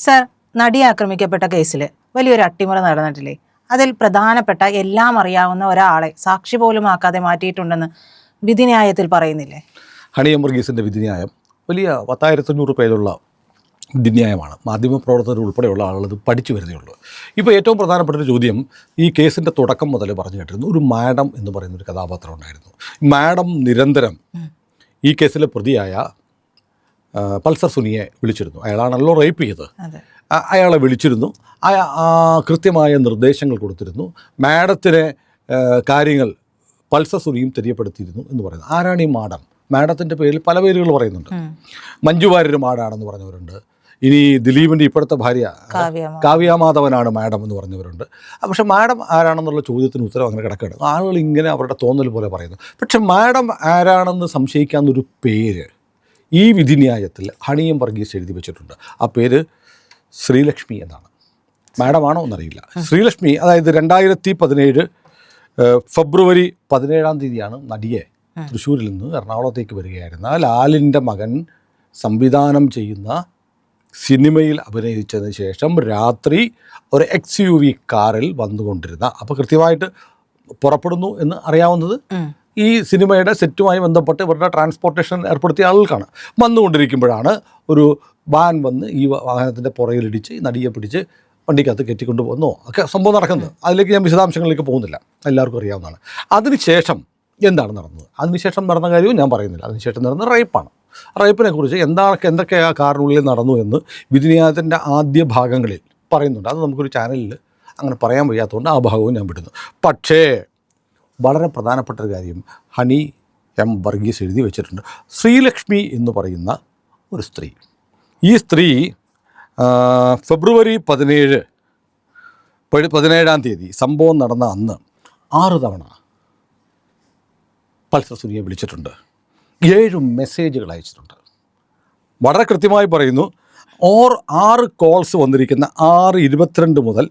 Sir, നടി ആക്രമിക്കപ്പെട്ട കേസിൽ വലിയൊരു അട്ടിമറി നടന്നിട്ടില്ലേ? അതിൽ പ്രധാനപ്പെട്ട എല്ലാം അറിയാവുന്ന ഒരാളെ സാക്ഷി പോലും ആക്കാതെ മാറ്റിയിട്ടുണ്ടെന്ന് വിധിന്യായത്തിൽ പറയുന്നില്ലേ? ഹണി എം വർഗീസിൻ്റെ വിധിന്യായം വലിയ 10,500 പേജുള്ള വിധിന്യായമാണ്. മാധ്യമപ്രവർത്തകർ ഉൾപ്പെടെയുള്ള ആളുകൾ ഇത് പഠിച്ചു വരുന്നേ ഉള്ളൂ. ഇപ്പോൾ ഏറ്റവും പ്രധാനപ്പെട്ട ഒരു ചോദ്യം, ഈ കേസിൻ്റെ തുടക്കം മുതൽ പറഞ്ഞു കേട്ടിരുന്നു, ഒരു മാഡം എന്ന് പറയുന്നൊരു കഥാപാത്രം ഉണ്ടായിരുന്നു. മാഡം നിരന്തരം ഈ കേസിലെ പ്രതിയായ പൾസർ സുനിയെ വിളിച്ചിരുന്നു. അയാളാണല്ലോ റേപ്പ് ചെയ്തത്. അയാളെ വിളിച്ചിരുന്നു, കൃത്യമായ നിർദ്ദേശങ്ങൾ കൊടുത്തിരുന്നു. മാഡത്തിന് കാര്യങ്ങൾ പൾസർ സുനിയും തെര്യപ്പെടുത്തിയിരുന്നു എന്ന് പറയുന്നത്. ആരാണ് ഈ മാഡം? മാഡത്തിൻ്റെ പേരിൽ പല പേരുകൾ പറയുന്നുണ്ട്. മഞ്ജു വാര്യർ മാഡാണെന്ന് പറഞ്ഞവരുണ്ട്. ഇനി ദിലീപിൻ്റെ ഇപ്പോഴത്തെ ഭാര്യ കാവ്യ മാധവനാണ് മാഡം എന്ന് പറഞ്ഞവരുണ്ട്. പക്ഷേ മാഡം ആരാണെന്നുള്ള ചോദ്യത്തിന് ഉത്തരം അങ്ങനെ കിടക്കുകയാണ്. ആളുകൾ ഇങ്ങനെ അവരുടെ തോന്നൽ പോലെ പറയുന്നു. പക്ഷെ മാഡം ആരാണെന്ന് സംശയിക്കാവുന്നൊരു പേര് ഈ വിധിന്യായത്തിൽ ഹണി എം വർഗീസ് എഴുതി വെച്ചിട്ടുണ്ട്. ആ പേര് ശ്രീലക്ഷ്മി എന്നാണ്. മാഡമാണോ എന്നറിയില്ല. ശ്രീലക്ഷ്മി, അതായത് 2017 ഫെബ്രുവരി 17 നടിയെ തൃശ്ശൂരിൽ നിന്ന് എറണാകുളത്തേക്ക് വരികയായിരുന്ന ലാലിൻ്റെ മകൻ സംവിധാനം ചെയ്യുന്ന സിനിമയിൽ അഭിനയിച്ചതിന് ശേഷം രാത്രി ഒരു XUV കാറിൽ വന്നുകൊണ്ടിരുന്ന, അപ്പോൾ കൃത്യമായിട്ട് പുറപ്പെടുന്നു എന്ന് അറിയാവുന്നത് ഈ സിനിമയുടെ സെറ്റുമായി ബന്ധപ്പെട്ട് ഇവരുടെ ട്രാൻസ്പോർട്ടേഷൻ ഏർപ്പെടുത്തിയ ആളുകൾക്കാണ്. വന്നുകൊണ്ടിരിക്കുമ്പോഴാണ് ഒരു വാൻ വന്ന് ഈ വാഹനത്തിൻ്റെ പുറകിലിടിച്ച് നടിയെ പിടിച്ച് വണ്ടിക്കകത്ത് കയറ്റിക്കൊണ്ട് പോകുന്നു ഒക്കെ സംഭവം നടക്കുന്നത്. അതിലേക്ക് ഞാൻ വിശദാംശങ്ങളിലേക്ക് പോകുന്നില്ല, എല്ലാവർക്കും അറിയാവുന്നതാണ്. അതിനുശേഷം എന്താണ് നടന്നത്? അതിനുശേഷം നടന്ന കാര്യവും ഞാൻ പറയുന്നില്ല. അതിനുശേഷം നടന്ന റേപ്പാണ്. റേപ്പിനെ കുറിച്ച് എന്തൊക്കെ ആ കാറിനുള്ളിൽ നടന്നു എന്ന് വിധിന്യായത്തിൻ്റെ ആദ്യ ഭാഗങ്ങളിൽ പറയുന്നുണ്ട്. അത് നമുക്കൊരു ചാനലിൽ അങ്ങനെ പറയാൻ വയ്യാത്തതുകൊണ്ട് ആ ഭാഗവും ഞാൻ വിടുന്നു. പക്ഷേ വളരെ പ്രധാനപ്പെട്ട ഒരു കാര്യം ഹണി എം വർഗീസ് എഴുതി വെച്ചിട്ടുണ്ട്. ശ്രീലക്ഷ്മി എന്ന് പറയുന്ന ഒരു സ്ത്രീ, ഈ സ്ത്രീ ഫെബ്രുവരി 17 സംഭവം നടന്ന അന്ന് 6 തവണ പൾസർ സുനിയെ വിളിച്ചിട്ടുണ്ട്. 7 മെസ്സേജുകൾ അയച്ചിട്ടുണ്ട്. വളരെ കൃത്യമായി പറയുന്നു, 6 കോൾസ് വന്നിരിക്കുന്ന 6:22 മുതൽ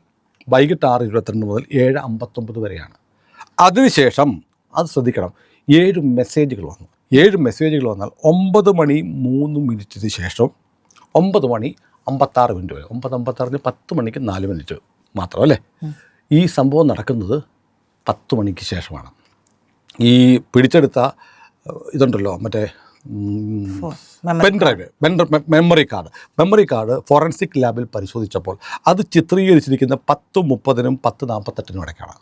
വൈകിട്ട് 6:22 മുതൽ 7:59 വരെയാണ്. അതിനുശേഷം അത് ശ്രദ്ധിക്കണം, 7 മെസ്സേജുകൾ വന്നു. 7 മെസ്സേജുകൾ വന്നാൽ 9:03 ശേഷം 9:56 വരെ, 9:56 10 മണിക്ക് 4 മിനിറ്റ് മാത്രം അല്ലേ. ഈ സംഭവം നടക്കുന്നത് 10 മണിക്ക് ശേഷമാണ്. ഈ പിടിച്ചെടുത്ത ഇതുണ്ടല്ലോ, മറ്റേ പെൻഡ്രൈവ്, മെമ്മറി കാർഡ് ഫോറൻസിക് ലാബിൽ പരിശോധിച്ചപ്പോൾ അത് ചിത്രീകരിച്ചിരിക്കുന്ന 10:30 10:48 ഇടയ്ക്കാണ്.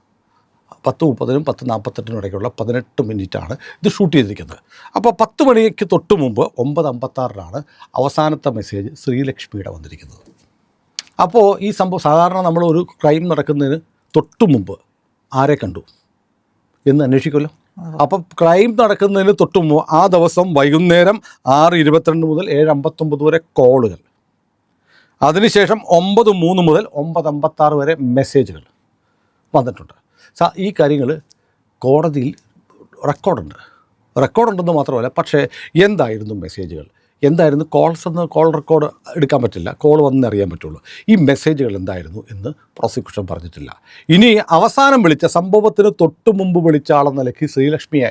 10:30 10:48 ഇടയ്ക്കുള്ള 18 മിനിറ്റാണ് ഇത് ഷൂട്ട് ചെയ്തിരിക്കുന്നത്. അപ്പോൾ 10 മണിക്ക് തൊട്ട് മുമ്പ് 9:56 അവസാനത്തെ മെസ്സേജ് ശ്രീലക്ഷ്മിയുടെ വന്നിരിക്കുന്നത്. അപ്പോൾ ഈ സംഭവം സാധാരണ നമ്മൾ ഒരു ക്രൈം നടക്കുന്നതിന് തൊട്ട് മുമ്പ് ആരെ കണ്ടു എന്ന് അന്വേഷിക്കുമല്ലോ. അപ്പം ക്രൈം നടക്കുന്നതിന് തൊട്ട് മുമ്പ് ആ ദിവസം വൈകുന്നേരം 6:22 മുതൽ 7:59 വരെ കോളുകൾ, അതിനുശേഷം 9:03 മുതൽ 9:56 വരെ മെസ്സേജുകൾ വന്നിട്ടുണ്ട്. ഈ കാര്യങ്ങൾ കോടതിയിൽ റെക്കോർഡുണ്ടെന്ന് മാത്രമല്ല, പക്ഷേ എന്തായിരുന്നു മെസ്സേജുകൾ, എന്തായിരുന്നു കോൾസ് എന്ന് കോൾ റെക്കോർഡ് എടുക്കാൻ പറ്റില്ല, കോൾ വന്നേ അറിയാൻ പറ്റുള്ളൂ. ഈ മെസ്സേജുകൾ എന്തായിരുന്നു എന്ന് പ്രോസിക്യൂഷൻ പറഞ്ഞിട്ടില്ല. ഇനി അവസാനം വിളിച്ച, സംഭവത്തിന് തൊട്ട് മുമ്പ് വിളിച്ച ആളെന്ന നിലയ്ക്ക് ശ്രീലക്ഷ്മിയെ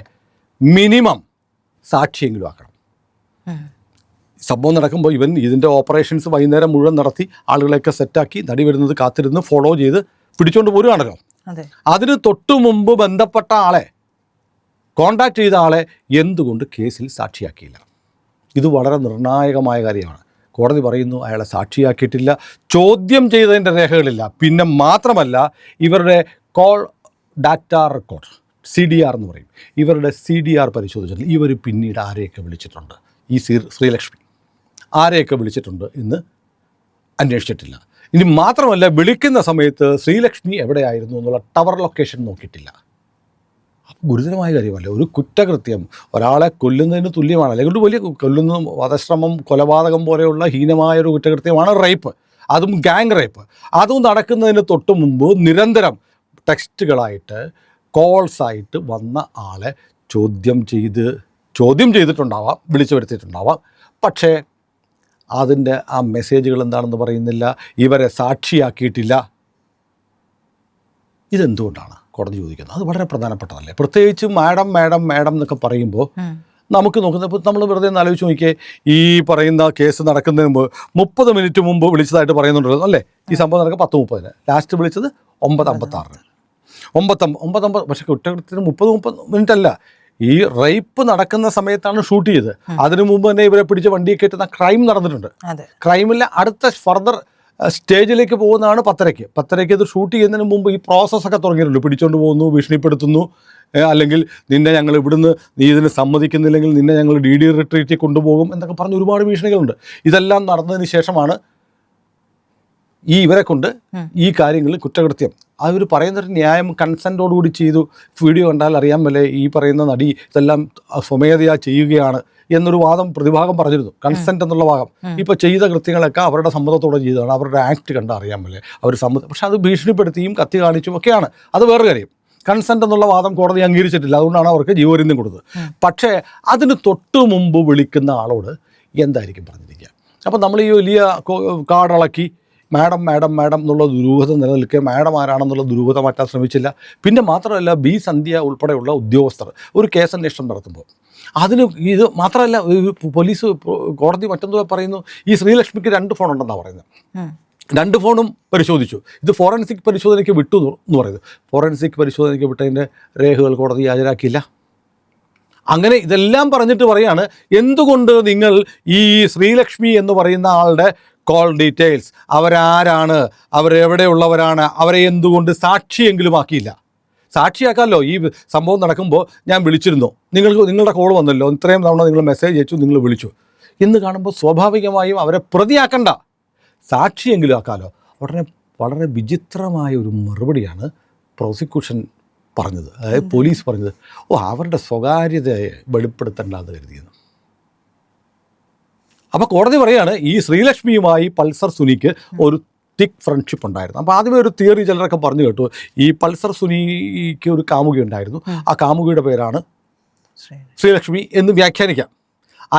മിനിമം സാക്ഷിയെങ്കിലും ആക്കണം. സംഭവം നടക്കുമ്പോൾ ഇതിൻ്റെ ഓപ്പറേഷൻസ് വൈകുന്നേരം മുഴുവൻ നടത്തി ആളുകളെയൊക്കെ സെറ്റാക്കി നടി വരുന്നത് കാത്തിരുന്ന് ഫോളോ ചെയ്ത് പിടിച്ചുകൊണ്ട് പോരുകയാണല്ലോ. അതിന് തൊട്ടു മുമ്പ് ബന്ധപ്പെട്ട ആളെ, കോണ്ടാക്ട് ചെയ്ത ആളെ എന്തുകൊണ്ട് കേസിൽ സാക്ഷിയാക്കിയില്ല? ഇത് വളരെ നിർണായകമായ കാര്യമാണ്. കോടതി പറയുന്നു അയാളെ സാക്ഷിയാക്കിയിട്ടില്ല, ചോദ്യം ചെയ്തതിൻ്റെ രേഖകളില്ല. പിന്നെ മാത്രമല്ല, ഇവരുടെ കോൾ ഡാറ്റ റെക്കോർഡ് CDR എന്ന് പറയും, ഇവരുടെ CDR പരിശോധിച്ചിട്ട് ഇവർ പിന്നീട് ആരെയൊക്കെ വിളിച്ചിട്ടുണ്ട്, ഈ ശ്രീലക്ഷ്മി ആരെയൊക്കെ വിളിച്ചിട്ടുണ്ട് എന്ന് അന്വേഷിച്ചിട്ടില്ല. ഇനി മാത്രമല്ല, വിളിക്കുന്ന സമയത്ത് ശ്രീലക്ഷ്മി എവിടെയായിരുന്നു എന്നുള്ള ടവർ ലൊക്കേഷൻ നോക്കിയിട്ടില്ല. ഗുരുതരമായ കാര്യമല്ല. ഒരു കുറ്റകൃത്യം ഒരാളെ കൊല്ലുന്നതിന് തുല്യമാണ്, അല്ലെങ്കിൽ വലിയ കൊല്ലുന്ന വധശ്രമം, കൊലപാതകം പോലെയുള്ള ഹീനമായൊരു കുറ്റകൃത്യമാണ് റേപ്പ്, അതും ഗാങ് റേപ്പ്. അതും നടക്കുന്നതിന് തൊട്ട് മുമ്പ് നിരന്തരം ടെക്സ്റ്റുകളായിട്ട്, കോൾസായിട്ട് വന്ന ആളെ ചോദ്യം ചെയ്തിട്ടുണ്ടാവാം, വിളിച്ചു വരുത്തിയിട്ടുണ്ടാവാം. പക്ഷേ അതിൻ്റെ ആ മെസ്സേജുകൾ എന്താണെന്ന് പറയുന്നില്ല, ഇവരെ സാക്ഷിയാക്കിയിട്ടില്ല. ഇതെന്തുകൊണ്ടാണ് കോടതി ചോദിക്കുന്നത്? അത് വളരെ പ്രധാനപ്പെട്ടതല്ലേ. പ്രത്യേകിച്ച് മാഡം എന്നൊക്കെ പറയുമ്പോൾ നമുക്ക് നോക്കുന്നത്. ഇപ്പോൾ നമ്മൾ വെറുതെ ഒന്ന് ആലോചിച്ച് നോക്കിയേ, ഈ പറയുന്ന കേസ് നടക്കുന്നതിന് മുമ്പ് 30 മിനിറ്റ് മുമ്പ് വിളിച്ചതായിട്ട് പറയുന്നുണ്ടല്ലോ അല്ലേ? ഈ സംഭവം നടക്കുക 10:30, ലാസ്റ്റ് വിളിച്ചത് 9:56, 9:50. പക്ഷേ കുറ്റകൃത്യത്തിന് 30 മിനിറ്റ് അല്ല, ഈ റേപ്പ് നടക്കുന്ന സമയത്താണ് ഷൂട്ട് ചെയ്തത്. അതിനു മുമ്പ് തന്നെ ഇവരെ പിടിച്ച് വണ്ടിയിൽ കയറ്റുന്ന ക്രൈം നടന്നിട്ടുണ്ട്. ക്രൈമിലെ അടുത്ത ഫർദർ സ്റ്റേജിലേക്ക് പോകുന്നതാണ് 10:30 ഇത് ഷൂട്ട് ചെയ്യുന്നതിന് മുമ്പ് ഈ പ്രോസസ്സൊക്കെ തുടങ്ങിയിട്ടുണ്ട്. പിടിച്ചോണ്ട് പോകുന്നു, ഭീഷണിപ്പെടുത്തുന്നു, അല്ലെങ്കിൽ നിന്നെ ഞങ്ങൾ ഇവിടുന്ന് നീ ഇതിന് സമ്മതിക്കുന്നില്ലെങ്കിൽ നിന്നെ ഞങ്ങൾ DD റിട്രീറ്റിൽ കൊണ്ടുപോകും എന്നൊക്കെ പറഞ്ഞ് ഒരുപാട് ഭീഷണികളുണ്ട്. ഇതെല്ലാം നടന്നതിന് ശേഷമാണ് ഇവരെ കൊണ്ട് ഈ കാര്യങ്ങളിൽ കുറ്റകൃത്യം. അവർ പറയുന്നൊരു ന്യായം കൺസെൻറ്റോടുകൂടി ചെയ്തു. വീഡിയോ കണ്ടാൽ അറിയാൻ മേലെ ഈ പറയുന്ന നടി ഇതെല്ലാം സ്വമേധയാ ചെയ്യുകയാണ് എന്നൊരു വാദം പ്രതിഭാഗം പറഞ്ഞിരുന്നു. കൺസെൻറ്റ് എന്നുള്ള ഭാഗം ഇപ്പോൾ ചെയ്ത കൃത്യങ്ങളൊക്കെ അവരുടെ സമ്മതത്തോടെ ചെയ്തതാണ്, അവരുടെ ആക്ട് കണ്ടാൽ അറിയാൻ മേലെ അവർ സമ്മതം. പക്ഷെ അത് ഭീഷണിപ്പെടുത്തിയും കത്തി കാണിച്ചും ഒക്കെയാണ്. അത് വേറെ കാര്യം. കൺസെൻറ്റ് എന്നുള്ള വാദം കോടതി അംഗീകരിച്ചിട്ടില്ല, അതുകൊണ്ടാണ് അവർക്ക് ജീവപര്യന്തം കൊടുത്തത്. പക്ഷേ അതിന് തൊട്ട് മുമ്പ് വിളിക്കുന്ന ആളോട് എന്തായിരിക്കും പറഞ്ഞിരിക്കുക? അപ്പോൾ നമ്മൾ ഈ വലിയ കാർഡിളക്കി മാഡം മാഡം മാഡം എന്നുള്ള ദുരൂഹത നിലനിൽക്കുക, മാഡം ആരാണെന്നുള്ള ദുരൂഹത മാറ്റാൻ ശ്രമിച്ചില്ല. പിന്നെ മാത്രമല്ല ബി സന്ധ്യ ഉൾപ്പെടെയുള്ള ഉദ്യോഗസ്ഥർ ഒരു കേസന്വേഷണം നടത്തുമ്പോൾ അതിന് ഇത് മാത്രമല്ല, പോലീസ് കോടതി മറ്റെന്തോ പറയുന്നു, ഈ ശ്രീലക്ഷ്മിക്ക് 2 ഫോൺ ഉണ്ടെന്നാണ് പറയുന്നത്. 2 ഫോണും പരിശോധിച്ചു. ഇത് ഫോറൻസിക് പരിശോധനയ്ക്ക് വിട്ടു എന്ന് പറയുന്നത്. ഫോറൻസിക് പരിശോധനയ്ക്ക് വിട്ടതിൻ്റെ രേഖകൾ കോടതി ഹാജരാക്കിയില്ല. അങ്ങനെ ഇതെല്ലാം പറഞ്ഞിട്ട് പറയാണ്, എന്തുകൊണ്ട് നിങ്ങൾ ഈ ശ്രീലക്ഷ്മി എന്ന് പറയുന്ന ആളുടെ കോൾ ഡീറ്റെയിൽസ്, അവരാരാണ്, അവരെവിടെയുള്ളവരാണ്, അവരെ എന്തുകൊണ്ട് സാക്ഷിയെങ്കിലും ആക്കിയില്ല? സാക്ഷിയാക്കാമല്ലോ. ഈ സംഭവം നടക്കുമ്പോൾ ഞാൻ വിളിച്ചിരുന്നു, നിങ്ങളുടെ കോൾ വന്നല്ലോ, ഇത്രയും തവണ നിങ്ങൾ മെസ്സേജ് അയച്ചു, നിങ്ങൾ വിളിച്ചു എന്ന് കാണുമ്പോൾ സ്വാഭാവികമായും അവരെ പ്രതിയാക്കണ്ട, സാക്ഷിയെങ്കിലും ആക്കാമല്ലോ. ഉടനെ വളരെ വിചിത്രമായ ഒരു മറുപടിയാണ് പ്രോസിക്യൂഷൻ പറഞ്ഞത്, അതായത് പോലീസ് പറഞ്ഞത്. അവരുടെ സ്വകാര്യതയെ വെളിപ്പെടുത്തേണ്ടെന്ന് കരുതിയെന്ന്. അപ്പോൾ കോടതി പറയാണ്, ഈ ശ്രീലക്ഷ്മിയുമായി പൾസർ സുനിക്ക് ഒരു തിക് ഫ്രണ്ട്ഷിപ്പ് ഉണ്ടായിരുന്നു. അപ്പോൾ ആദ്യമേ ഒരു തിയറി ചിലരൊക്കെ പറഞ്ഞു കേട്ടു, ഈ പൾസർ സുനിക്ക് ഒരു കാമുകി ഉണ്ടായിരുന്നു, ആ കാമുകിയുടെ പേരാണ് ശ്രീലക്ഷ്മി എന്ന് വ്യാഖ്യാനിക്കാം.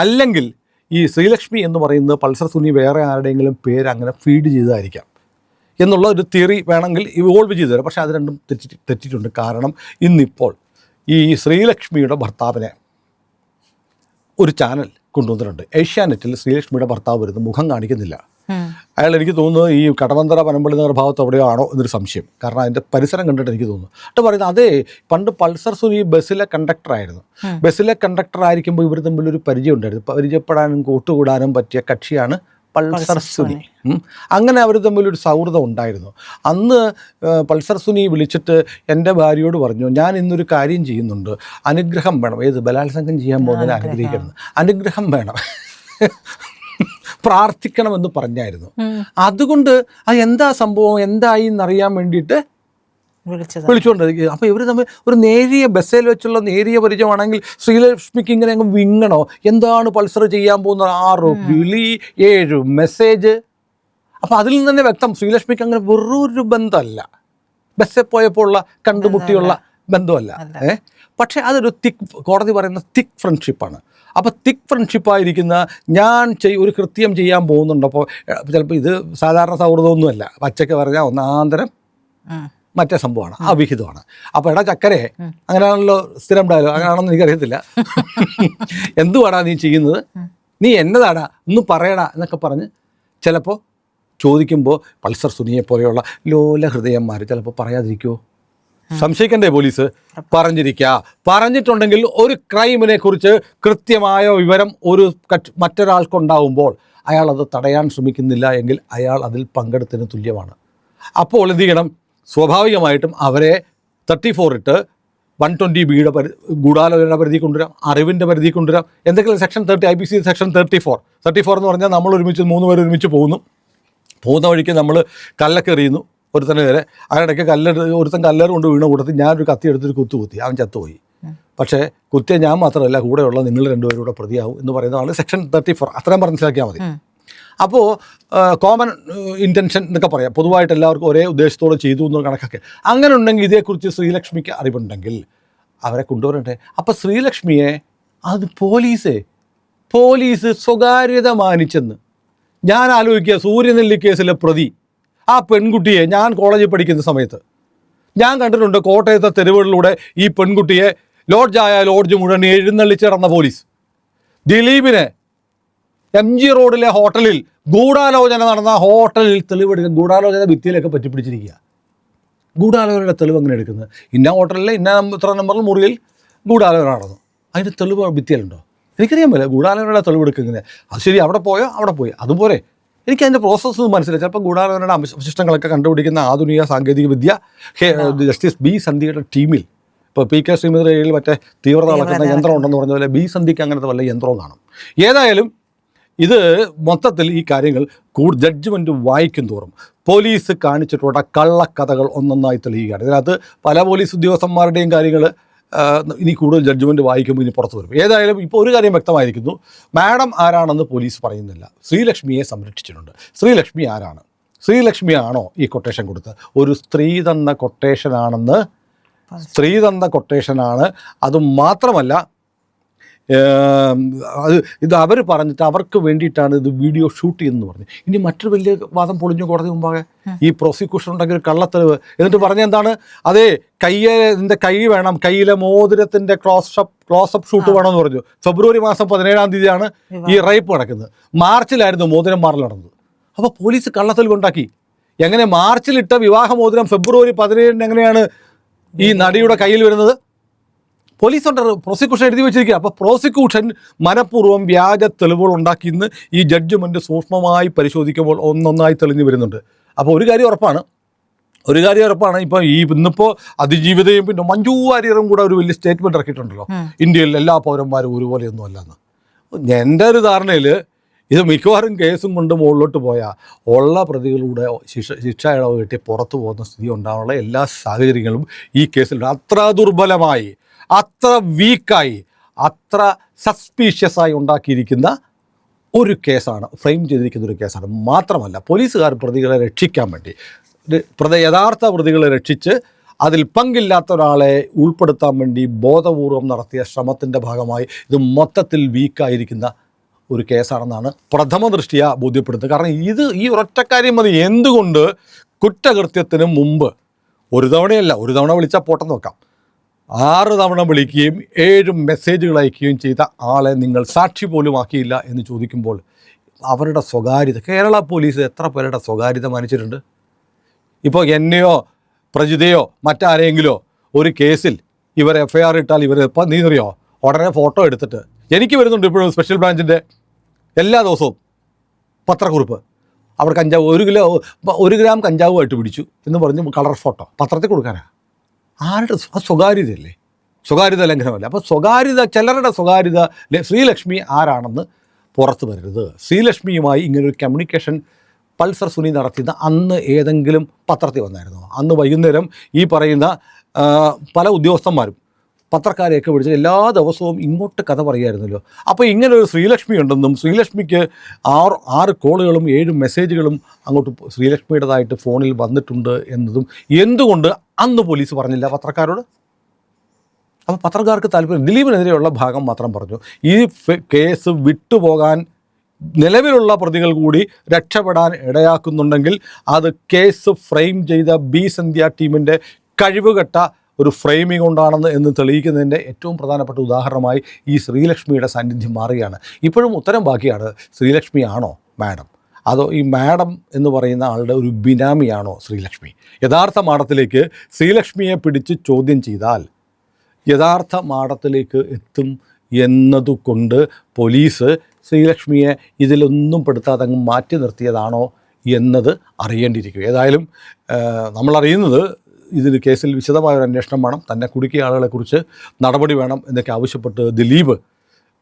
അല്ലെങ്കിൽ ഈ ശ്രീലക്ഷ്മി എന്ന് പറയുന്നത് പൾസർ സുനി വേറെ ആരുടെയെങ്കിലും പേര് അങ്ങനെ ഫീഡ് ചെയ്തതായിരിക്കാം എന്നുള്ള ഒരു തിയറി വേണമെങ്കിൽ ഇവോൾവ് ചെയ്തു തരാം. പക്ഷേ അത് രണ്ടും തെറ്റിയിട്ടുണ്ട്. കാരണം ഇന്നിപ്പോൾ ഈ ശ്രീലക്ഷ്മിയുടെ ഭർത്താവിനെ ഒരു ചാനൽ കൊണ്ടുവന്നിട്ടുണ്ട്. ഏഷ്യാനെറ്റിൽ ശ്രീലക്ഷ്മിയുടെ ഭർത്താവ് വരുന്നു, മുഖം കാണിക്കുന്നില്ല. അയാൾ, എനിക്ക് തോന്നുന്നത് ഈ കടവന്തറ പനമ്പള്ളി നഗർ ഭാഗത്ത് എവിടെയോ ആണോ എന്നൊരു സംശയം. കാരണം അതിൻ്റെ പരിസരം കണ്ടിട്ട് എനിക്ക് തോന്നുന്നു. എന്നിട്ട് പറയുന്നത്, അതേ പണ്ട് പൾസർ സുനി ബസ്സിലെ കണ്ടക്ടറായിരുന്നു. ബസ്സിലെ കണ്ടക്ടർ ആയിരിക്കുമ്പോൾ ഇവർ തമ്മിലൊരു പരിചയം ഉണ്ടായിരുന്നു. പരിചയപ്പെടാനും കൂട്ടുകൂടാനും പറ്റിയ കക്ഷിയാണ് പൾസർ സുനി. അങ്ങനെ അവർ തമ്മിലൊരു സൗഹൃദം ഉണ്ടായിരുന്നു. അന്ന് പൾസർ സുനി വിളിച്ചിട്ട് എൻ്റെ ഭാര്യയോട് പറഞ്ഞു, ഞാൻ ഇന്നൊരു കാര്യം ചെയ്യുന്നുണ്ട്, അനുഗ്രഹം വേണം. ഏത് ബലാത്സംഗം ചെയ്യാൻ പോകുന്നതിന് അനുഗ്രഹിക്കണം, അനുഗ്രഹം വേണം, പ്രാർത്ഥിക്കണമെന്ന് പറഞ്ഞായിരുന്നു. അതുകൊണ്ട് അത് എന്താ സംഭവം എന്തായി എന്നറിയാൻ വേണ്ടിയിട്ട് വിളിച്ചുകൊണ്ടിരിക്കുക. അപ്പോൾ ഇവർ തമ്മിൽ ഒരു നേരിയ ബസ്സിൽ വെച്ചുള്ള നേരിയ പരിചയമാണെങ്കിൽ ശ്രീലക്ഷ്മിക്ക് ഇങ്ങനെ അങ്ങ് വിങ്ങണോ? എന്താണ് പൾസർ ചെയ്യാൻ പോകുന്നത്? 6 വിളി 7 മെസ്സേജ്. അപ്പോൾ അതിൽ നിന്ന് തന്നെ വ്യക്തം, ശ്രീലക്ഷ്മിക്ക് അങ്ങനെ വെറൊരു ബന്ധമല്ല, ബസ്സിൽ പോയപ്പോൾ ഉള്ള കണ്ടുമുട്ടിയുള്ള ബന്ധമല്ല. പക്ഷേ അതൊരു കോടതി പറയുന്ന തിക് ഫ്രണ്ട്ഷിപ്പാണ്. അപ്പോൾ തിക് ഫ്രണ്ട്ഷിപ്പായിരിക്കുന്ന ഒരു കൃത്യം ചെയ്യാൻ പോകുന്നുണ്ട്. അപ്പോൾ ചിലപ്പോൾ ഇത് സാധാരണ സൗഹൃദമൊന്നുമല്ല, പച്ചയ്ക്ക് പറഞ്ഞാൽ ഒന്നാന്തരം മറ്റേ സംഭവമാണ്, അവിഹിതമാണ്. അപ്പോൾ എടാ ചക്കരെ, അങ്ങനെയാണല്ലോ സ്ഥിരം ഡയലോഗ്, അങ്ങനെയാണെന്ന് എനിക്കറിയത്തില്ല, എന്തുവാടാ നീ ചെയ്യുന്നത്, നീ എന്നതാടാ ഒന്ന് പറയടാ എന്നൊക്കെ പറഞ്ഞ് ചിലപ്പോൾ ചോദിക്കുമ്പോൾ പൾസർ സുനിയെ പോലെയുള്ള ലോല ഹൃദയന്മാർ ചിലപ്പോൾ പറയാതിരിക്കുമോ? സംശയിക്കണ്ടേ പോലീസ്? പറഞ്ഞിട്ടുണ്ടെങ്കിൽ ഒരു ക്രൈമിനെ കുറിച്ച് കൃത്യമായ വിവരം മറ്റൊരാൾക്കുണ്ടാവുമ്പോൾ അയാൾ അത് തടയാൻ ശ്രമിക്കുന്നില്ല എങ്കിൽ അയാൾ അതിൽ പങ്കെടുത്തതിന് തുല്യമാണ്. അപ്പോൾ എന്ത് ചെയ്യണം? സ്വാഭാവികമായിട്ടും അവരെ 34 ഇട്ട് 120B ഗൂഢാലോചന പരിധി കൊണ്ടുവരാം, അറിവിൻ്റെ പരിധി കൊണ്ടുവരാം. എന്തെങ്കിലും സെക്ഷൻ 30 IPC സെക്ഷൻ 34 എന്ന് പറഞ്ഞാൽ നമ്മൾ 3 പേർ ഒരുമിച്ച് പോകുന്ന വഴിക്ക് നമ്മൾ കല്ലൊക്കെ എറിയുന്നു ഒരുത്തനെ നേരെ. അതിനിടയ്ക്ക് ഒരുത്തൻ കല്ലേറ് കൊണ്ട് വീണ കൂട്ടത്തിൽ ഞാനൊരു കത്തി എടുത്തൊരു കുത്തി അവൻ ചത്തുപോയി. പക്ഷേ കുത്തിയ ഞാൻ മാത്രമല്ല, കൂടെയുള്ള നിങ്ങൾ 2 പേരും കൂടെ പ്രതിയാവും എന്ന് പറയുന്നതാണ് സെക്ഷൻ 34. അത്രയും മനസ്സിലാക്കിയാൽ മതി. അപ്പോൾ കോമൺ ഇൻറ്റൻഷൻ എന്നൊക്കെ പറയാം, പൊതുവായിട്ട് എല്ലാവർക്കും ഒരേ ഉദ്ദേശത്തോടെ ചെയ്തു എന്ന് കണക്കൊക്കെ. അങ്ങനെ ഉണ്ടെങ്കിൽ ഇതേക്കുറിച്ച് ശ്രീലക്ഷ്മിക്ക് അറിവുണ്ടെങ്കിൽ അവരെ കൊണ്ടുവരട്ടെ. അപ്പോൾ ശ്രീലക്ഷ്മിയെ അത് പോലീസ് സ്വകാര്യത മാനിച്ചെന്ന് ഞാൻ ആലോചിക്കുക. സൂര്യനെല്ലി കേസിലെ പ്രതി ആ പെൺകുട്ടിയെ ഞാൻ കോളേജിൽ പഠിക്കുന്ന സമയത്ത് ഞാൻ കണ്ടിട്ടുണ്ട്. കോട്ടയത്തെ തെരുവുകളിലൂടെ ഈ പെൺകുട്ടിയെ ലോഡ്ജായ ലോഡ്ജ് മുഴുവൻ എഴുന്നള്ളിച്ചിടന്ന പോലീസ്. ദിലീപിന് MG റോഡിലെ ഹോട്ടലിൽ ഗൂഢാലോചന നടന്ന ഹോട്ടലിൽ തെളിവെടുക്കുക. ഗൂഢാലോചന ഭിത്തിയിലൊക്കെ പറ്റിപ്പിടിച്ചിരിക്കുക. ഗൂഢാലോചനയുടെ തെളിവ് അങ്ങനെ എടുക്കുന്നത്? ഇന്ന ഹോട്ടലിൽ ഇന്ന ഇത്ര നമ്പറിൽ മുറിയിൽ ഗൂഢാലോചന നടന്നു, അതിൻ്റെ തെളിവ് ഭിത്തിയിലുണ്ടോ? എനിക്കറിയാൻ പറ്റില്ല. ഗൂഢാലോചനയുടെ തെളിവ് എടുക്കുന്നത് അത് ശരി, അവിടെ പോയോ അവിടെ പോയി, അതുപോലെ എനിക്കതിൻ്റെ പ്രോസസ്സ് മനസ്സിലായി. ചിലപ്പോൾ ഗൂഢാലോചനയുടെ അവശിഷ്ടങ്ങളൊക്കെ കണ്ടുപിടിക്കുന്ന ആധുനിക സാങ്കേതിക വിദ്യ ജസ്റ്റിസ് B സന്ധ്യയുടെ ടീമിൽ, ഇപ്പോൾ PK ശ്രീമതിയിൽ മറ്റേ തീവ്രത വളർത്തുന്ന യന്ത്രം ഉണ്ടെന്ന് പറഞ്ഞ പോലെ B സന്ധ്യയ്ക്ക് അങ്ങനത്തെ വല്ല യന്ത്രവും കാണും. ഏതായാലും ഇത് മൊത്തത്തിൽ ഈ കാര്യങ്ങൾ ജഡ്ജ്മെൻറ്റ് വായിക്കും തോറും പോലീസ് കാണിച്ചിട്ടുള്ള കള്ളക്കഥകൾ ഒന്നൊന്നായി തെളിയുകയാണ്. ഇതിനകത്ത് പല പോലീസ് ഉദ്യോഗസ്ഥന്മാരുടെയും കാര്യങ്ങൾ ഇനി കൂടുതൽ ജഡ്ജ്മെൻറ്റ് വായിക്കുമ്പോൾ ഇനി പുറത്തു വരും. ഏതായാലും ഇപ്പോൾ ഒരു കാര്യം വ്യക്തമായിരിക്കുന്നു, മാഡം ആരാണെന്ന് പോലീസ് പറയുന്നില്ല. ശ്രീലക്ഷ്മിയെ സംരക്ഷിച്ചിട്ടുണ്ട്. ശ്രീലക്ഷ്മി ആരാണ്? ശ്രീലക്ഷ്മി ആണോ ഈ കൊട്ടേഷൻ കൊടുത്തത്? ഒരു സ്ത്രീ തന്ന കൊട്ടേഷനാണെന്ന്, സ്ത്രീ തന്ന കൊട്ടേഷനാണ്. അതുമാത്രമല്ല ഇത് അവർ പറഞ്ഞിട്ട് അവർക്ക് വേണ്ടിയിട്ടാണ് ഇത് വീഡിയോ ഷൂട്ട് ചെയ്യുന്നതെന്ന് പറഞ്ഞു. ഇനി മറ്റൊരു വലിയ വാദം പൊളിഞ്ഞു കോടതി മുമ്പാകെ. ഈ പ്രോസിക്യൂഷൻ ഉണ്ടെങ്കിൽ ഒരു കള്ളത്തെളിവ് എന്നിട്ട് പറഞ്ഞ എന്താണ്? അതേ ഇതിൻ്റെ കൈ വേണം, കയ്യിലെ മോതിരത്തിൻ്റെ ക്ലോസപ്പ് ഷൂട്ട് വേണമെന്ന് പറഞ്ഞു. ഫെബ്രുവരി മാസം 17-ാം തീയതിയാണ് ഈ റേപ്പ് നടക്കുന്നത്. മാർച്ചിലായിരുന്നു മോതിരം മാറൽ നടന്നത്. അപ്പോൾ പോലീസ് കള്ളത്തെളിവ് ഉണ്ടാക്കി. എങ്ങനെ മാർച്ചിലിട്ട വിവാഹ മോതിരം ഫെബ്രുവരി 17-ന് എങ്ങനെയാണ് ഈ നടിയുടെ കയ്യിൽ വരുന്നത്? പോലീസ് പ്രോസിക്യൂഷൻ എഴുതി വെച്ചിരിക്കുക. അപ്പോൾ പ്രോസിക്യൂഷൻ മനഃപൂർവ്വം വ്യാജ തെളിവുകൾ ഉണ്ടാക്കിയെന്ന് ഈ ജഡ്ജ്മെൻറ്റ് സൂക്ഷ്മമായി പരിശോധിക്കുമ്പോൾ ഒന്നൊന്നായി തെളിഞ്ഞു വരുന്നുണ്ട്. അപ്പോൾ ഒരു കാര്യം ഉറപ്പാണ്, ഇപ്പോൾ ഇന്നിപ്പോൾ അതിജീവിതയും പിന്നെ മഞ്ജു വാര്യറും കൂടെ ഒരു വലിയ സ്റ്റേറ്റ്മെൻറ്റ് ഇറക്കിയിട്ടുണ്ടല്ലോ, ഇന്ത്യയിൽ എല്ലാ പൗരന്മാരും ഒരുപോലെയൊന്നും അല്ലെന്ന്. എൻ്റെ ഒരു ധാരണയിൽ ഇത് മിക്കവാറും കേസും കൊണ്ട് മുകളിലോട്ട് പോയാൽ ഉള്ള പ്രതികളുടെ ശിക്ഷ ഇളവ് കിട്ടി പുറത്തു പോകുന്ന സ്ഥിതി ഉണ്ടാകാനുള്ള എല്ലാ സാഹചര്യങ്ങളും ഈ കേസിലുണ്ട്. അത്ര ദുർബലമായി, അത്ര വീക്കായി, അത്ര സസ്പീഷ്യസായി ഉണ്ടാക്കിയിരിക്കുന്ന ഒരു കേസാണ്, ഫ്രെയിം ചെയ്തിരിക്കുന്ന ഒരു കേസാണ്. മാത്രമല്ല പോലീസുകാർ പ്രതികളെ രക്ഷിക്കാൻ വേണ്ടി, യഥാർത്ഥ പ്രതികളെ രക്ഷിച്ച് അതിൽ പങ്കില്ലാത്ത ഒരാളെ ഉൾപ്പെടുത്താൻ വേണ്ടി ബോധപൂർവം നടത്തിയ ശ്രമത്തിൻ്റെ ഭാഗമായി ഇത് മൊത്തത്തിൽ വീക്കായിരിക്കുന്ന ഒരു കേസാണെന്നാണ് പ്രഥമ ദൃഷ്ടിയ ബോധ്യപ്പെടുത്തുന്നത്. കാരണം ഈ ഒരൊറ്റ കാര്യം മതി. എന്തുകൊണ്ട് കുറ്റകൃത്യത്തിന് മുമ്പ് ഒരു തവണ വിളിച്ചാൽ പോട്ടെന്ന് നോക്കാം, 6 തവണ വിളിക്കുകയും 7 മെസ്സേജുകൾ അയക്കുകയും ചെയ്ത ആളെ നിങ്ങൾ സാക്ഷി പോലും ആക്കിയില്ല എന്ന് ചോദിക്കുമ്പോൾ അവരുടെ സ്വകാര്യത, കേരള പോലീസ് എത്ര പേരുടെ സ്വകാര്യത മാനിച്ചിട്ടുണ്ട്? ഇപ്പോൾ എന്നെയോ പ്രജിതയോ മറ്റാരെങ്കിലോ ഒരു കേസിൽ ഇവരെ FIR ഇട്ടാൽ ഇപ്പം നീ അറിയോ ഉടനെ ഫോട്ടോ എടുത്തിട്ട് എനിക്ക് വരുന്നുണ്ട് ഇപ്പോഴും സ്പെഷ്യൽ ബ്രാഞ്ചിൻ്റെ എല്ലാ ദിവസവും പത്രക്കുറിപ്പ്, അവിടെ കഞ്ചാവ് 1 ഗ്രാം കഞ്ചാവുമായിട്ട് പിടിച്ചു എന്ന് പറഞ്ഞ് കളർ ഫോട്ടോ പത്രത്തിൽ കൊടുക്കാനാണ്. ആരുടെ സ്വകാര്യതയല്ലേ? സ്വകാര്യത ലംഘനമല്ല. അപ്പോൾ ചിലരുടെ സ്വകാര്യത, ശ്രീലക്ഷ്മി ആരാണെന്ന് പുറത്തു വരരുത്. ശ്രീലക്ഷ്മിയുമായി ഇങ്ങനൊരു കമ്മ്യൂണിക്കേഷൻ പൾസർ സുനി നടത്തിയത് അന്ന് ഏതെങ്കിലും പത്രത്തിൽ വന്നായിരുന്നോ? അന്ന് വൈകുന്നേരം ഈ പറയുന്ന പല ഉദ്യോഗസ്ഥന്മാരും പത്രക്കാരെയൊക്കെ വിളിച്ച് എല്ലാ ദിവസവും ഇങ്ങോട്ട് കഥ പറയുമായിരുന്നല്ലോ. അപ്പോൾ ഇങ്ങനൊരു ശ്രീലക്ഷ്മി ഉണ്ടെന്നും ശ്രീലക്ഷ്മിക്ക് 6 കോളുകളും 7 മെസ്സേജുകളും അങ്ങോട്ട് ശ്രീലക്ഷ്മിയുടേതായിട്ട് ഫോണിൽ വന്നിട്ടുണ്ട് എന്നതും എന്തുകൊണ്ട് അന്ന് പോലീസ് പറഞ്ഞില്ല പത്രക്കാരോട്? അപ്പോൾ പത്രക്കാർക്ക് താല്പര്യം ദിലീപിനെതിരെയുള്ള ഭാഗം മാത്രം പറഞ്ഞു. ഈ കേസ് വിട്ടുപോകാൻ നിലവിലുള്ള പ്രതികൾ കൂടി രക്ഷപ്പെടാൻ ഇടയാക്കുന്നുണ്ടെങ്കിൽ അത് കേസ് ഫ്രെയിം ചെയ്ത B സന്ധ്യ ടീമിൻ്റെ കഴിവുകെട്ട ഒരു ഫ്രെയിമിംഗ് കൊണ്ടാണെന്ന് എന്ന് തെളിയിക്കുന്നതിൻ്റെ ഏറ്റവും പ്രധാനപ്പെട്ട ഉദാഹരണമായി ഈ ശ്രീലക്ഷ്മിയുടെ സാന്നിധ്യം മാറുകയാണ്. ഇപ്പോഴും ഉത്തരം ബാക്കിയാണ്, ശ്രീലക്ഷ്മി ആണോ മാഡം, അതോ ഈ മാഡം എന്ന് പറയുന്ന ആളുടെ ഒരു ബിനാമിയാണോ ശ്രീലക്ഷ്മി? യഥാർത്ഥ മാഡത്തിലേക്ക് ശ്രീലക്ഷ്മിയെ പിടിച്ച് ചോദ്യം ചെയ്താൽ യഥാർത്ഥ മാഡത്തിലേക്ക് എത്തും എന്നതുകൊണ്ട് പോലീസ് ശ്രീലക്ഷ്മിയെ ഇതിലൊന്നും പെടുത്താതെ അങ്ങ് മാറ്റി നിർത്തിയതാണോ എന്നത് അറിയേണ്ടിയിരിക്കും. ഏതായാലും നമ്മളറിയുന്നത് ഇതിൽ കേസിൽ വിശദമായൊരു അന്വേഷണം വേണം, തന്നെ കുടുക്കിയ ആളുകളെക്കുറിച്ച് നടപടി വേണം എന്നൊക്കെ ആവശ്യപ്പെട്ട് ദിലീപ്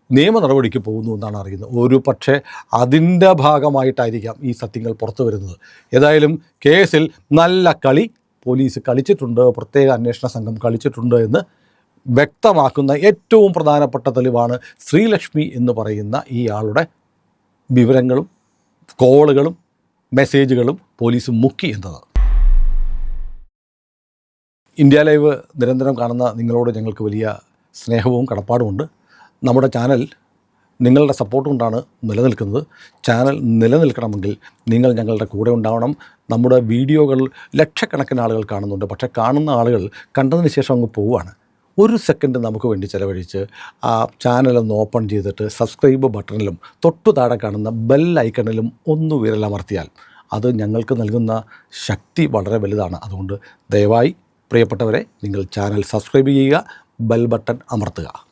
നിയമ നടപടിക്ക് പോകുന്നു എന്നാണ് അറിയുന്നത്. ഒരു പക്ഷേ അതിൻ്റെ ഭാഗമായിട്ടായിരിക്കാം ഈ സത്യങ്ങൾ പുറത്തു വരുന്നത്. ഏതായാലും കേസിൽ നല്ല കളി പോലീസ് കളിച്ചിട്ടുണ്ട്, പ്രത്യേക അന്വേഷണ സംഘം കളിച്ചിട്ടുണ്ട് എന്ന് വ്യക്തമാക്കുന്ന ഏറ്റവും പ്രധാനപ്പെട്ട തെളിവാണ് ശ്രീലക്ഷ്മി എന്ന് പറയുന്ന ഈ ആളുടെ വിവരങ്ങളും കോളുകളും മെസ്സേജുകളും പോലീസ് മുക്കി എന്നത്. ഇന്ത്യ ലൈവ് നിരന്തരം കാണുന്ന നിങ്ങളോട് ഞങ്ങൾക്ക് വലിയ സ്നേഹവും കടപ്പാടുമുണ്ട്. നമ്മുടെ ചാനൽ നിങ്ങളുടെ സപ്പോർട്ട് കൊണ്ടാണ് നിലനിൽക്കുന്നത്. ചാനൽ നിലനിൽക്കണമെങ്കിൽ നിങ്ങൾ ഞങ്ങളുടെ കൂടെ ഉണ്ടാവണം. നമ്മുടെ വീഡിയോകൾ ലക്ഷക്കണക്കിന് ആളുകൾ കാണുന്നുണ്ട്, പക്ഷേ കാണുന്ന ആളുകൾ കണ്ടതിന് ശേഷം അങ്ങ് പോവുകയാണ്. ഒരു സെക്കൻഡ് നമുക്ക് വേണ്ടി ചിലവഴിച്ച് ആ ചാനലൊന്ന് ഓപ്പൺ ചെയ്തിട്ട് സബ്സ്ക്രൈബ് ബട്ടണിലും തൊട്ടു താഴെ കാണുന്ന ബെൽ ഐക്കണിലും ഒന്ന് വിരലമർത്തിയാൽ അത് ഞങ്ങൾക്ക് നൽകുന്ന ശക്തി വളരെ വലുതാണ്. അതുകൊണ്ട് ദയവായി പ്രിയപ്പെട്ടവരെ, നിങ്ങൾ ചാനൽ സബ്സ്ക്രൈബ് ചെയ്യുക, ബെൽ ബട്ടൺ അമർത്തുക.